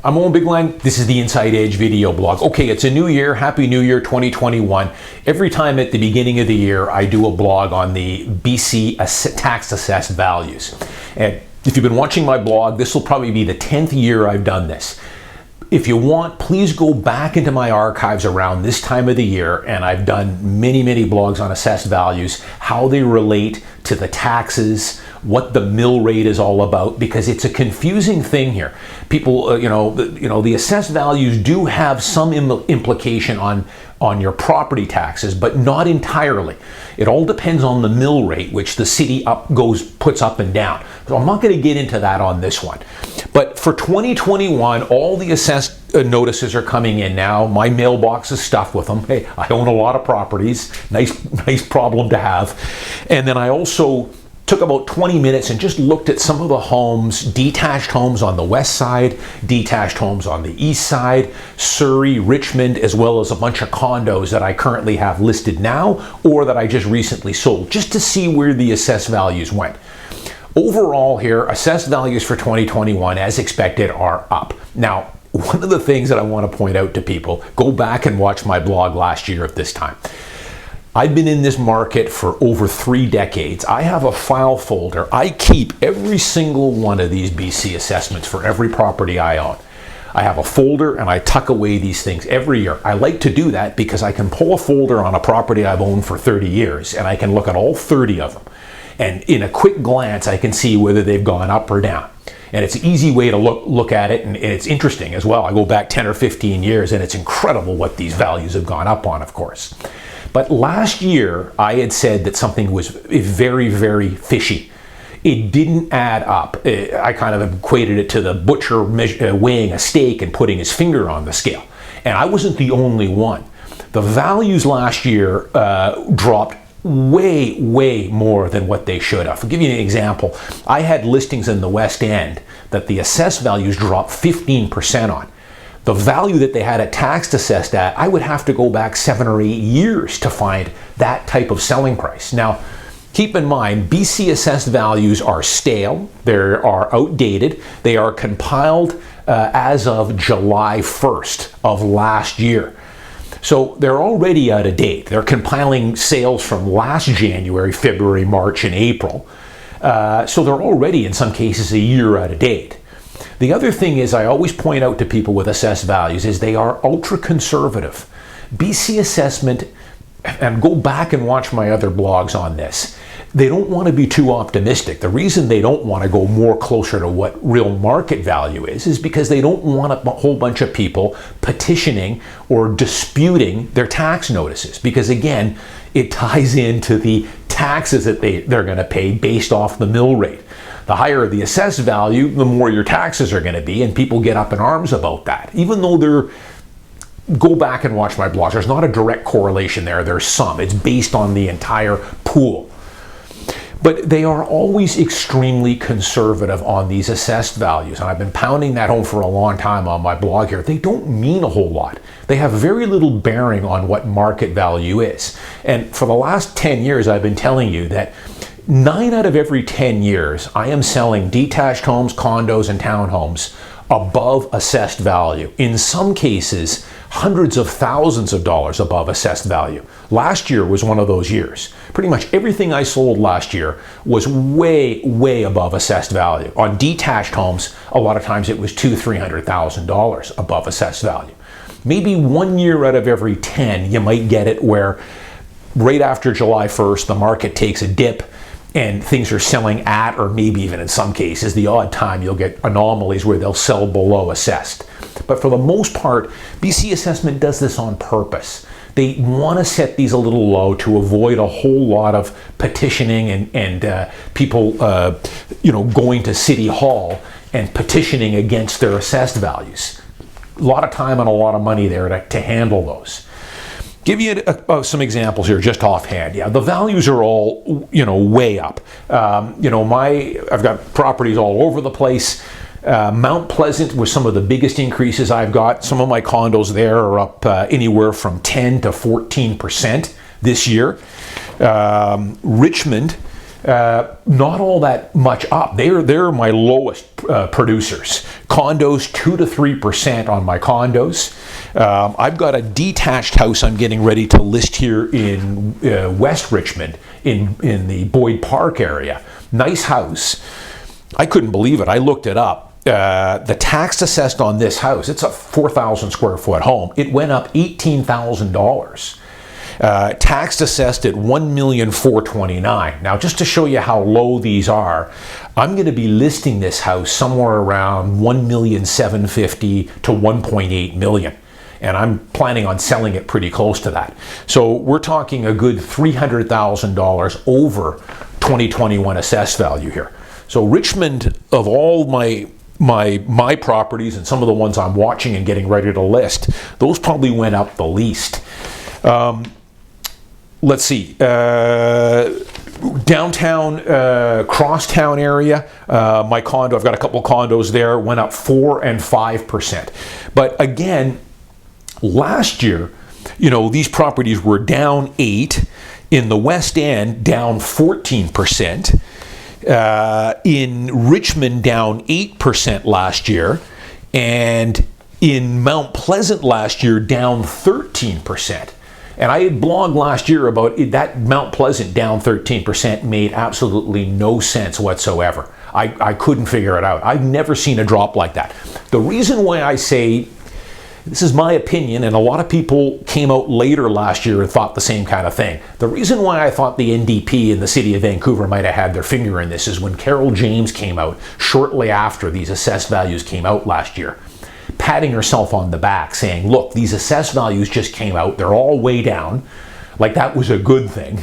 I'm Owen Bigland. This is the Inside Edge video blog. Okay, it's a new year. Happy New Year 2021. Every time at the beginning of the year, I do a blog on the BC tax assessed values. And if you've been watching my blog, this will probably be the 10th year I've done this. If you want, please go back into my archives around this time of the year, and I've done many blogs on assessed values, how they relate to the taxes, what the mill rate is all about, because it's a confusing thing here. People, the assessed values do have some implication on your property taxes, but not entirely. It all depends on the mill rate, which the city puts up and down. So I'm not going to get into that on this one. But for 2021, all the assessed notices are coming in now. My mailbox is stuffed with them. Hey, I own a lot of properties. Nice problem to have. And then I also took about 20 minutes and just looked at some of the homes, detached homes on the west side, detached homes on the east side, Surrey, Richmond, as well as a bunch of condos that I currently have listed now or that I just recently sold, just to see where the assessed values went. Overall here, assessed values for 2021, as expected, are up. Now, one of the things that I want to point out to people, go back and watch my blog last year at this time. I've been in this market for over 3 decades. I have a file folder. I keep every single one of these BC assessments for every property I own. I have a folder and I tuck away these things every year. I like to do that because I can pull a folder on a property I've owned for 30 years and I can look at all 30 of them. And in a quick glance, I can see whether they've gone up or down. And it's an easy way to look at it, and it's interesting as well. I go back 10 or 15 years and it's incredible what these values have gone up on, of course. But last year, I had said that something was very fishy. It didn't add up. I kind of equated it to the butcher weighing a steak and putting his finger on the scale. And I wasn't the only one. The values last year dropped way more than what they should have. I'll give you an example. I had listings in the West End that the assessed values dropped 15% on. The value that they had it tax assessed at, I would have to go back 7 or 8 years to find that type of selling price. Now, keep in mind, BC assessed values are stale, they are outdated, they are compiled as of July 1st of last year. So they're already out of date. They're compiling sales from last January, February, March, and April. So they're already, in some cases, a year out of date. The other thing is, I always point out to people with assessed values, is they are ultra conservative. BC assessment, and go back and watch my other blogs on this, they don't want to be too optimistic. The reason they don't want to go more closer to what real market value is because they don't want a whole bunch of people petitioning or disputing their tax notices. Because again, it ties into the taxes that they're going to pay based off the mill rate. The higher the assessed value, the more your taxes are going to be, and people get up in arms about that. Even though go back and watch my blogs. There's not a direct correlation there. There's some. It's based on the entire pool. But they are always extremely conservative on these assessed values. And I've been pounding that home for a long time on my blog here. They don't mean a whole lot. They have very little bearing on what market value is. And for the last 10 years, I've been telling you that 9 out of every 10 years, I am selling detached homes, condos, and townhomes above assessed value. In some cases, hundreds of thousands of dollars above assessed value. Last year was one of those years. Pretty much everything I sold last year was way above assessed value. On detached homes, a lot of times it was $200,000-$300,000 above assessed value. Maybe 1 year out of every 10, you might get it where right after July 1st, the market takes a dip and things are selling at, or maybe even in some cases, the odd time you'll get anomalies where they'll sell below assessed. But for the most part, BC Assessment does this on purpose. They want to set these a little low to avoid a whole lot of petitioning and people going to City Hall and petitioning against their assessed values. A lot of time and a lot of money there to handle those. Give you some examples here, just offhand. Yeah, the values are all, way up. I've got properties all over the place. Mount Pleasant was some of the biggest increases I've got. Some of my condos there are up anywhere from 10 to 14% this year. Richmond Not all that much up. They're my lowest producers. Condos 2 to 3% on my condos. I've got a detached house I'm getting ready to list here in West Richmond in the Boyd Park area. Nice house. I couldn't believe it. I looked it up. The tax assessed on this house, it's a 4,000 square foot home. It went up $18,000. Tax assessed at $1,429,000. Now, just to show you how low these are, I'm going to be listing this house somewhere around $1,750,000 to $1.8 million. And I'm planning on selling it pretty close to that. So we're talking a good $300,000 over 2021 assessed value here. So Richmond, of all my properties and some of the ones I'm watching and getting ready to list, those probably went up the least. Let's see, downtown, crosstown area, my condo, I've got a couple condos there, went up 4 and 5%. But again, last year, these properties were down 8, in the West End down 14%, in Richmond down 8% last year, and in Mount Pleasant last year down 13%. And I had blogged last year about that Mount Pleasant down 13% made absolutely no sense whatsoever. I couldn't figure it out. I've never seen a drop like that. The reason why I say, this is my opinion, and a lot of people came out later last year and thought the same kind of thing. The reason why I thought the NDP in the city of Vancouver might have had their finger in this is when Carol James came out shortly after these assessed values came out last year, patting herself on the back, saying, look, these assessed values just came out, they're all way down. Like that was a good thing.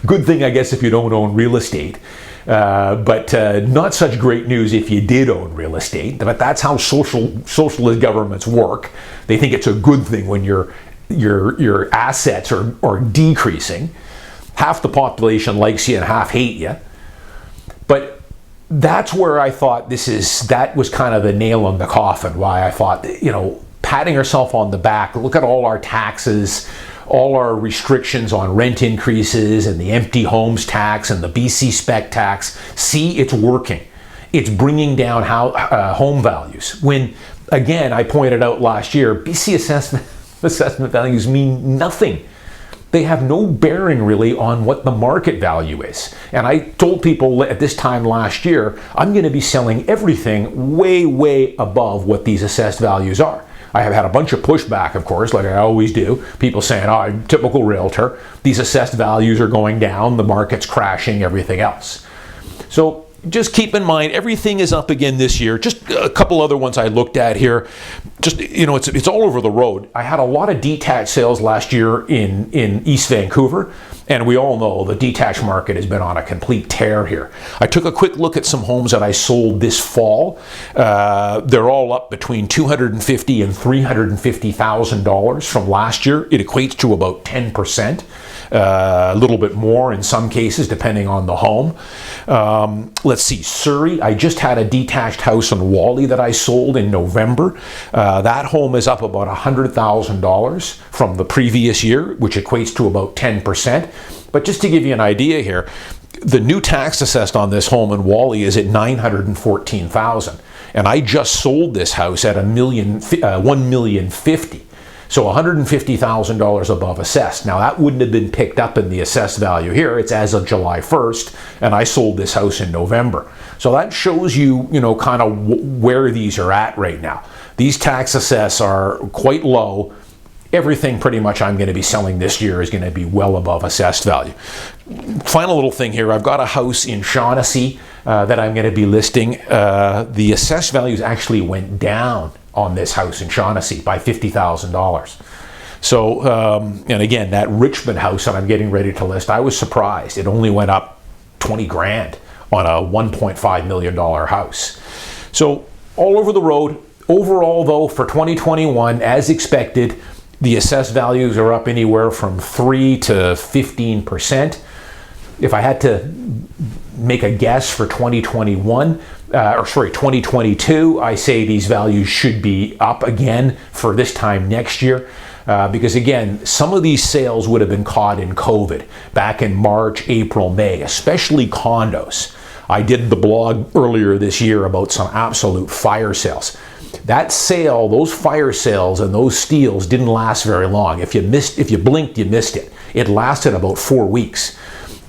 Good thing, I guess, if you don't own real estate. But not such great news if you did own real estate. But that's how socialist governments work. They think it's a good thing when your assets are decreasing. Half the population likes you and half hate you. But that's where I thought that was kind of the nail in the coffin, why I thought, patting herself on the back, look at all our taxes, all our restrictions on rent increases and the empty homes tax and the BC spec tax. See, it's working. It's bringing down home values. When, again, I pointed out last year, BC assessment values mean nothing. They have no bearing really on what the market value is. And I told people at this time last year, I'm going to be selling everything way, way above what these assessed values are. I have had a bunch of pushback, of course, like I always do. People saying, I'm a typical realtor. These assessed values are going down, the market's crashing, everything else. So just keep in mind, everything is up again this year. Just a couple other ones I looked at here. Just, it's all over the road. I had a lot of detached sales last year in East Vancouver, and we all know the detached market has been on a complete tear here. I took a quick look at some homes that I sold this fall. They're all up between $250,000 and $350,000 from last year. It equates to about 10%. A little bit more in some cases, depending on the home. Let's see, Surrey, I just had a detached house in Wally that I sold in November. That home is up about $100,000 from the previous year, which equates to about 10%. But just to give you an idea here, the new tax assessed on this home in Wally is at $914,000, and I just sold this house at $1,050,000. So $150,000 above assessed. Now that wouldn't have been picked up in the assessed value here. It's as of July 1st, and I sold this house in November. So that shows you, kind of where these are at right now. These tax assess are quite low. Everything pretty much I'm going to be selling this year is going to be well above assessed value. Final little thing here, I've got a house in Shaughnessy that I'm going to be listing. The assessed values actually went down on this house in Shaughnessy by $50,000. So, and again, that Richmond house that I'm getting ready to list, I was surprised. It only went up 20 grand on a $1.5 million house. So all over the road. Overall though, for 2021, as expected, the assessed values are up anywhere from 3 to 15%. If I had to make a guess for 2022, I say these values should be up again for this time next year. Because again, some of these sales would have been caught in COVID back in March, April, May, especially condos. I did the blog earlier this year about some absolute fire sales. That sale, those fire sales and those steals didn't last very long. If you blinked, you missed it. It lasted about 4 weeks.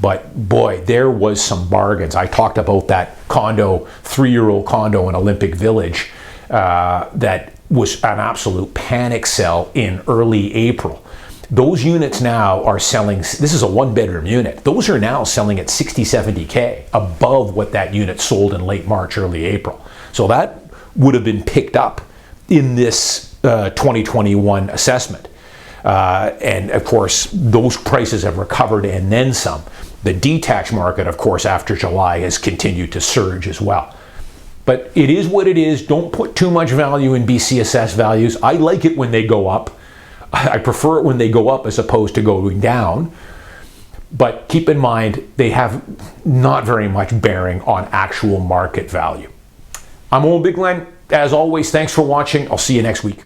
But boy, there was some bargains. I talked about that condo, 3-year-old condo in Olympic Village, that was an absolute panic sell in early April. Those units now are selling, this is a 1-bedroom unit. Those are now selling at 60, 70K, above what that unit sold in late March, early April. So that would have been picked up in this 2021 assessment. And of course, those prices have recovered and then some. The detached market, of course, after July has continued to surge as well. But it is what it is. Don't put too much value in BC assessed values. I like it when they go up. I prefer it when they go up as opposed to going down. But keep in mind, they have not very much bearing on actual market value. I'm Owen Bigland. As always, thanks for watching. I'll see you next week.